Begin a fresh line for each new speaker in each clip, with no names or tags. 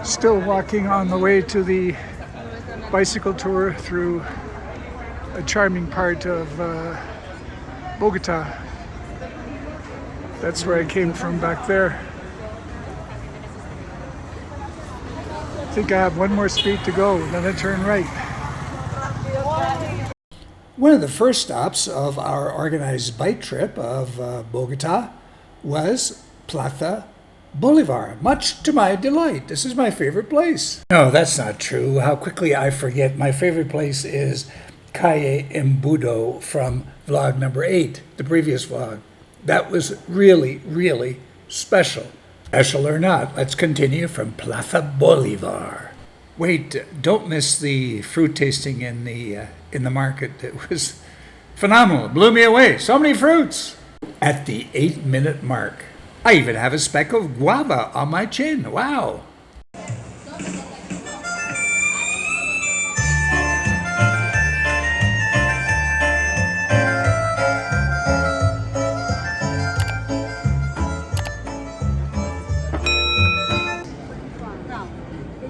Still walking on the way to the bicycle tour through a charming part of Bogota. That's where I came from back there. I think I have one more street to go, then I turn right. One of the first stops of our organized bike trip of Bogota was Plaza Bolivar, much to my delight. This is my favorite place. No, that's not true. How quickly I forget. My favorite place is Calle Embudo from vlog number 8, the previous vlog. That was really, really special. Special or not, let's continue from Plaza Bolivar. Wait, don't miss the fruit tasting in the market. It was phenomenal. It blew me away. So many fruits. At the 8-minute mark, I even have a speck of guava on my chin. Wow.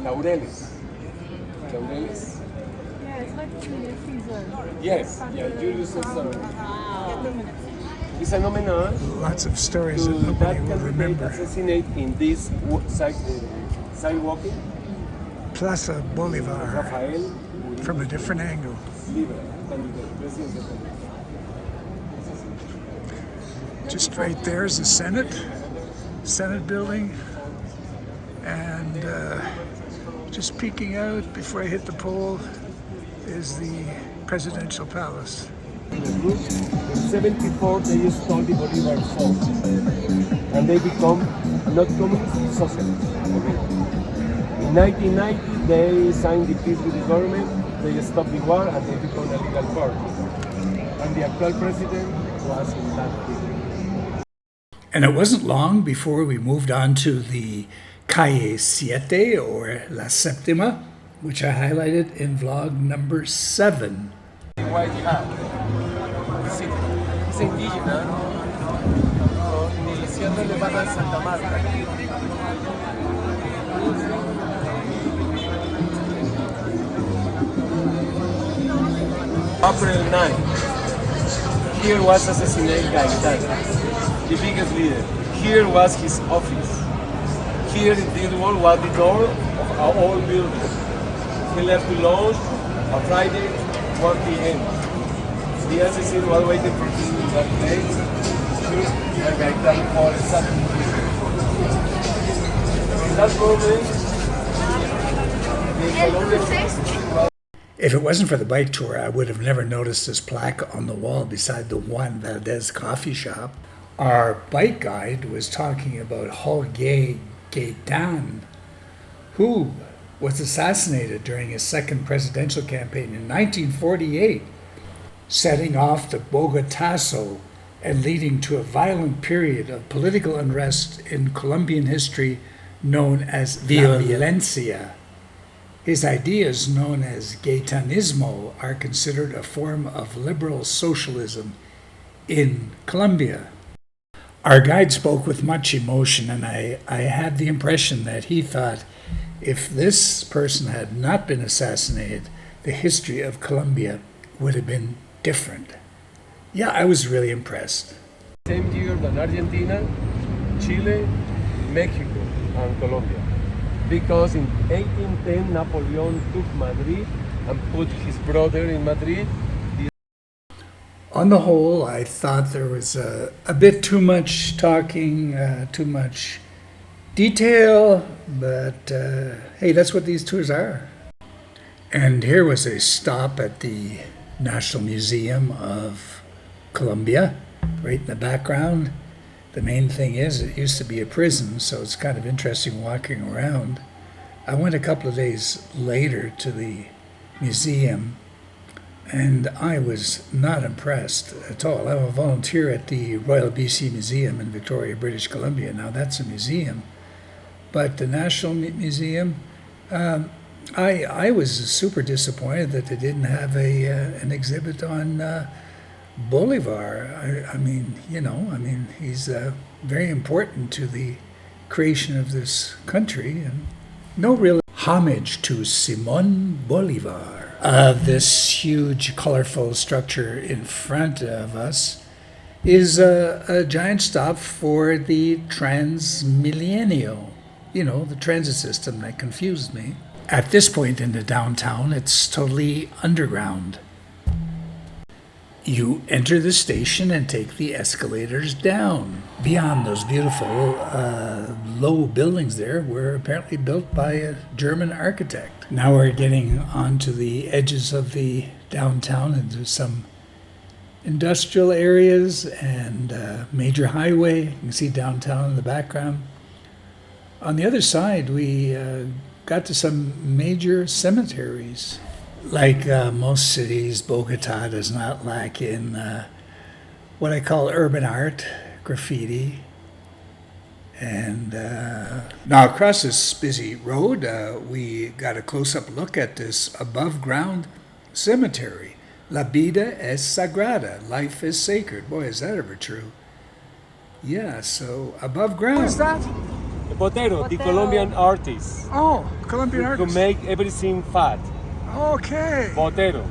Laureles. Laureles.
Yeah, it's like Julius Caesar.
Yes, yeah, Julius Caesar. It's an homage
Lots of stories
to
that nobody
that
will
candidate
remember.
assassinate in this sidewalking.
Plaza Bolivar
Rafael
from a different angle.
Libre, candidate, presidencial candidate.
Just right there is the Senate building, and just peeking out before I hit the pole is the presidential palace.
In 74, they stole the Bolivar fort, and they become not communist, socialist. In 1990, they signed the peace with the government, they stopped the war, and they become a legal party. And the actual president was in that period.
And it wasn't long before we moved on to the Calle Siete, or La Séptima, which I highlighted in vlog number 7.
The white hat. Es indígena con the Sierra Nevada de Santa Marta. April 9, here was assassinated Gaitán, the biggest leader. Here was his office. Here in this wall was the door of our old building. He left to lunch on Friday, 1 p.m. The assassin was waiting for him in that place. And Gaitán for Saturday. In that moment, the Colombian.
If it wasn't for the bike tour, I would have never noticed this plaque on the wall beside the Juan Valdez coffee shop. Our bike guide was talking about Jorge Gaitán, who was assassinated during his second presidential campaign in 1948, setting off the Bogotazo and leading to a violent period of political unrest in Colombian history known as violencia. His ideas, known as Gaitanismo, are considered a form of liberal socialism in Colombia. Our guide spoke with much emotion, and I had the impression that he thought if this person had not been assassinated, the history of Colombia would have been different. Yeah, I was really impressed.
Same year than Argentina, Chile, Mexico, and Colombia. Because in 1810, Napoleon took Madrid and put his brother in Madrid.
On the whole, I thought there was a bit too much talking, too much detail, but hey, that's what these tours are. And here was a stop at the National Museum of Colombia, right in the background. The main thing is it used to be a prison, so it's kind of interesting walking around. I went a couple of days later to the museum, and I was not impressed at all. I'm a volunteer at the Royal BC Museum in Victoria, British Columbia. Now that's a museum, but the National Museum, I was super disappointed that they didn't have an exhibit on Bolivar. I mean, he's very important to the creation of this country, and No real homage to Simon Bolivar. This huge, colorful structure in front of us is a giant stop for the Transmilenio. You know, the transit system that confused me. At this point in the downtown, it's totally underground. You enter the station and take the escalators down. Beyond those beautiful low buildings there were apparently built by a German architect. Now we're getting onto the edges of the downtown into some industrial areas and major highway. You can see downtown in the background. On the other side, we got to some major cemeteries. Like most cities, Bogota does not lack in what I call urban art, graffiti. And now across this busy road, we got a close-up look at this above-ground cemetery. La vida es sagrada, life is sacred. Boy, is that ever true. Yeah, so above ground.
What is that? Botero, the Colombian artist
Oh, Colombian
who
artist.
make everything fat.
Okay.
Botero.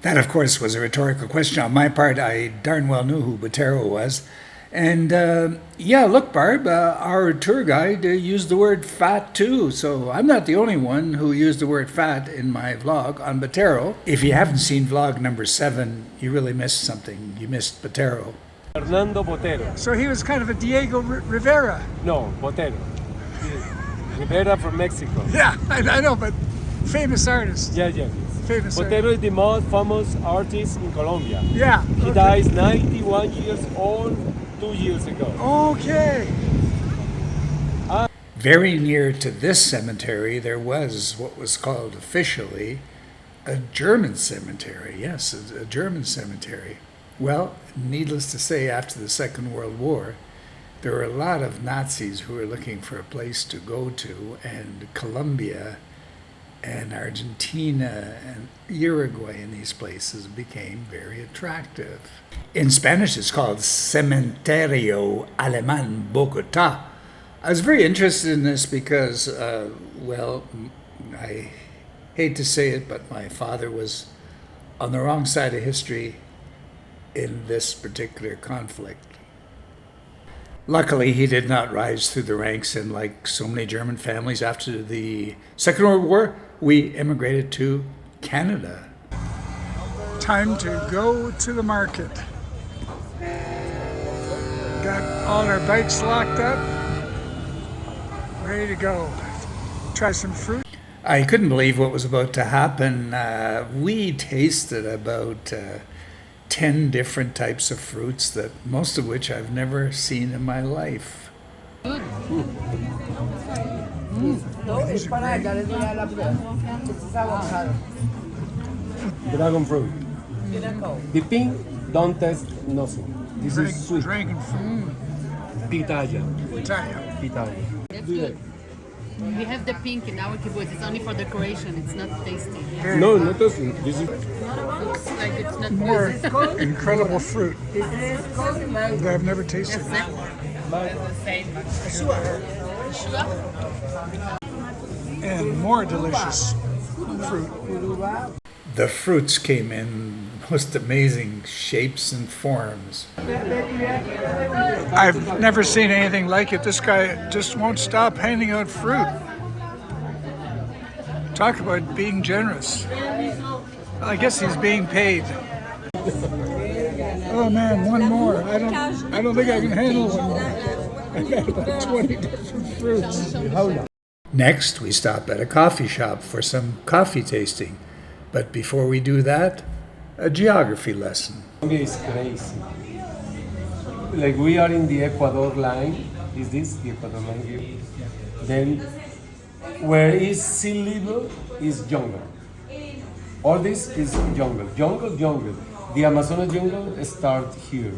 That, of course, was a rhetorical question on my part. I darn well knew who Botero was. And yeah, look, Barb, our tour guide used the word fat too. So I'm not the only one who used the word fat in my vlog on Botero. If you haven't seen vlog number 7, you really missed something. You missed Botero.
Fernando Botero.
So he was kind of a Diego Rivera.
No, Botero. Rivera from Mexico.
Yeah, I know, but famous artist.
Yeah.
Famous artist.
Botero is the most famous artist in Colombia.
Yeah.
He dies 91 years old 2 years ago.
Okay.
Very near to this cemetery, there was what was called officially a German cemetery. Yes, a German cemetery. Well, needless to say, after the Second World War, there were a lot of Nazis who were looking for a place to go to, and Colombia and Argentina and Uruguay and these places became very attractive. In Spanish, it's called Cementerio Alemán Bogotá. I was very interested in this because, well, I hate to say it, but my father was on the wrong side of history in this particular conflict. Luckily, he did not rise through the ranks, and like so many German families after the Second World War, we immigrated to Canada.
Time to go to the market. Got all our bikes locked up. Ready to go. Try some fruit.
I couldn't believe what was about to happen. We tasted about 10 different types of fruits, that most of which I've never seen in my life.
Dragon fruit. The pink don't taste nothing. This is sweet.
Dragon fruit.
Pitaya.
Italian.
Pitaya.
That's good. We have the pink in our kibbutz. It's only for decoration. It's not tasty.
No, not tasting. This is
Looks like it's not
More
good.
incredible fruit that I've never tasted. And more delicious fruit.
The fruits came in most amazing shapes and forms.
I've never seen anything like it. This guy just won't stop handing out fruit. Talk about being generous. I guess he's being paid. Oh man, one more. I don't think I can handle one more. I got about 20 different fruits.
Next, we stop at a coffee shop for some coffee tasting. But before we do that, a geography lesson.
Colombia is crazy. Like we are in the Ecuador line. Is this the Ecuador line here? Then where is sea level is jungle. All this is jungle. Jungle. The Amazonas jungle start here.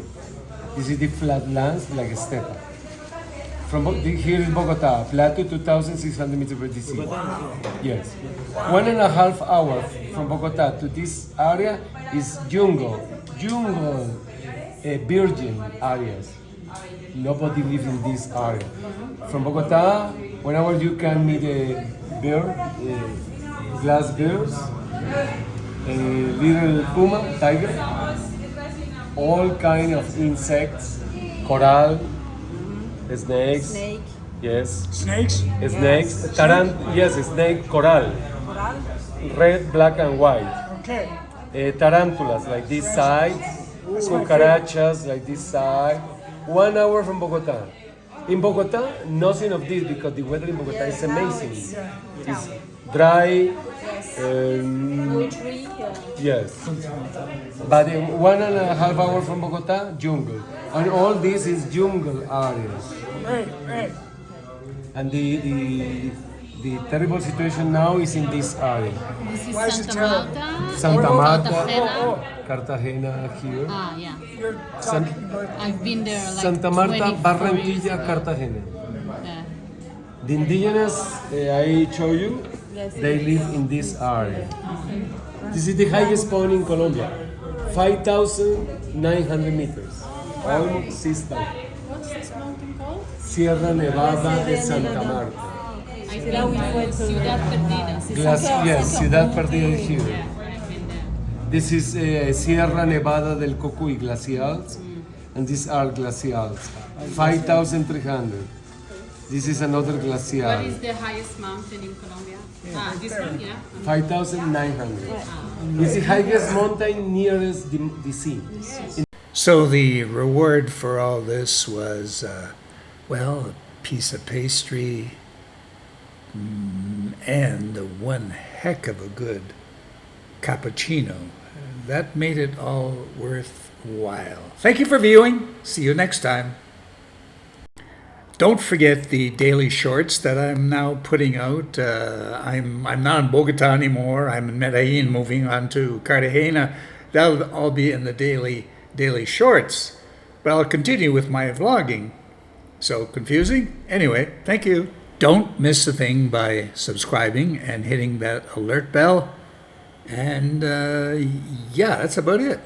This is the flatlands like a steppe. Here is Bogota, plateau 2,600 meters per DC. Yes. 1.5 hours from Bogota to this area is jungle, virgin areas. Nobody lives in this area. From Bogota, whenever you can meet a bear, glass bears, a little puma, tiger, all kind of insects, coral, snakes,
Snake,
yes,
Snakes?
snakes, yes, snake, coral,
coral.
red, black, and white.
Okay.
Tarantulas like this side, cucarachas like this side. 1 hour from Bogota. In Bogota, nothing of this because the weather in Bogota is amazing. It's dry.
Poetry.
Yes. But in 1.5 hours from Bogota, jungle. And all this is jungle areas.
Right.
And the terrible situation now is in this area.
This is
Why is it
Santa
terrible?
Marta.
Santa
or
Marta.
Cartagena.
Cartagena here.
Ah, yeah.
You're talking about
I've been there like
Santa Marta,
24 years
Barranquilla,
ago.
Cartagena.
Yeah.
The indigenous I show you, they live in this area. This is the highest point in Colombia, 5,900 meters, almost 6,000.
What's this mountain called?
Sierra Nevada de Santa Marta.
I've been there. Ciudad Perdida.
Yes, Ciudad Perdida is here.
Yeah, I've been there.
This is Sierra Nevada del Cocuy glacials, and these are glacials, 5,300. This is another
What
glacial,
is the highest mountain in Colombia? This one, yeah.
5,900. It's the highest mountain nearest the sea.
So the reward for all this was, well, a piece of pastry and one heck of a good cappuccino. That made it all worthwhile. Thank you for viewing. See you next time. Don't forget the daily shorts that I'm now putting out. I'm not in Bogota anymore. I'm in Medellin, moving on to Cartagena. That'll all be in the daily shorts. But I'll continue with my vlogging. So confusing? Anyway, thank you. Don't miss a thing by subscribing and hitting that alert bell. And yeah, that's about it.